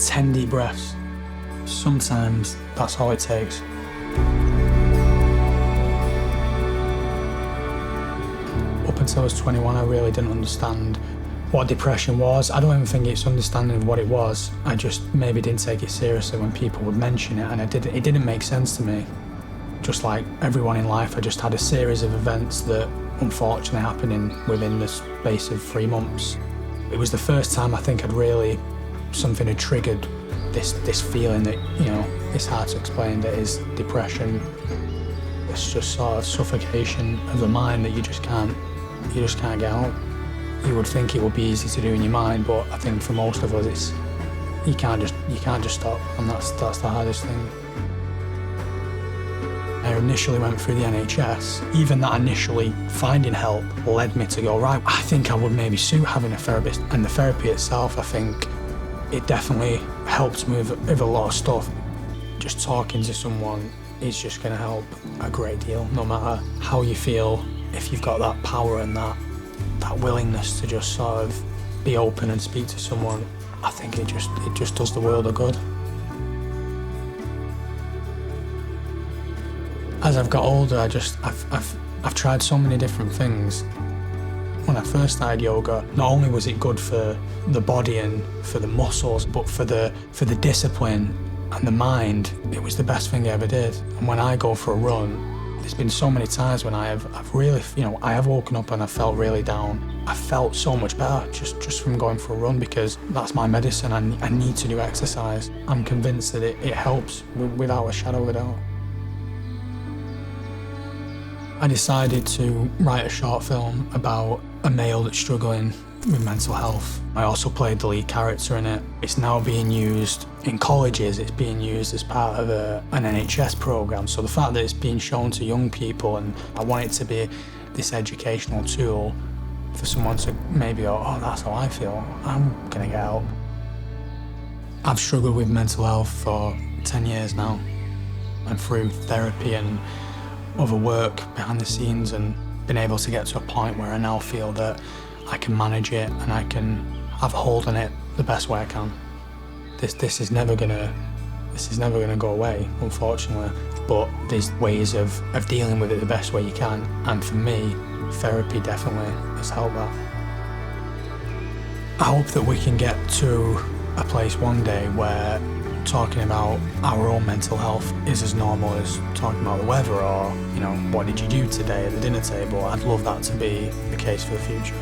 10 deep breaths. Sometimes that's all it takes. Up until I was 21, I really didn't understand what depression was. I don't even think it's understanding of what it was. I just maybe didn't take it seriously when people would mention it, and it didn't make sense to me. Just like everyone in life, I just had a series of events that unfortunately happened within the space of 3 months. It was the first time I think something had triggered this feeling that, it's hard to explain, that is depression. It's just sort of suffocation of the mind that you just can't get out. You would think it would be easy to do in your mind, but I think for most of us you can't just stop, and that's the hardest thing. I initially went through the NHS. Even that initially finding help led me to go, right, I think I would maybe suit having a therapist. And the therapy itself, I think, it definitely helped me with a lot of stuff. Just talking to someone is just going to help a great deal, no matter how you feel. If you've got that power and that willingness to just sort of be open and speak to someone, I think it just does the world of good. As I've got older, I've tried so many different things. When I first started yoga, not only was it good for the body and for the muscles, but for the discipline and the mind, it was the best thing I ever did. And when I go for a run, there's been so many times when I've really, I have woken up and I felt really down. I felt so much better just from going for a run, because that's my medicine. I need to do exercise. I'm convinced that it helps without a shadow of a doubt. I decided to write a short film about a male that's struggling with mental health. I also played the lead character in it. It's now being used in colleges, it's being used as part of an NHS programme. So the fact that it's being shown to young people, and I want it to be this educational tool for someone to maybe go, oh, that's how I feel, I'm gonna get help. I've struggled with mental health for 10 years now, and through therapy and other work behind the scenes, and been able to get to a point where I now feel that I can manage it and I can have a hold on it the best way I can. This is never gonna go away, unfortunately, but there's ways of dealing with it the best way you can, and for me, therapy definitely has helped that. I hope that we can get to a place one day where talking about our own mental health is as normal as talking about the weather or, what did you do today at the dinner table. I'd love that to be the case for the future.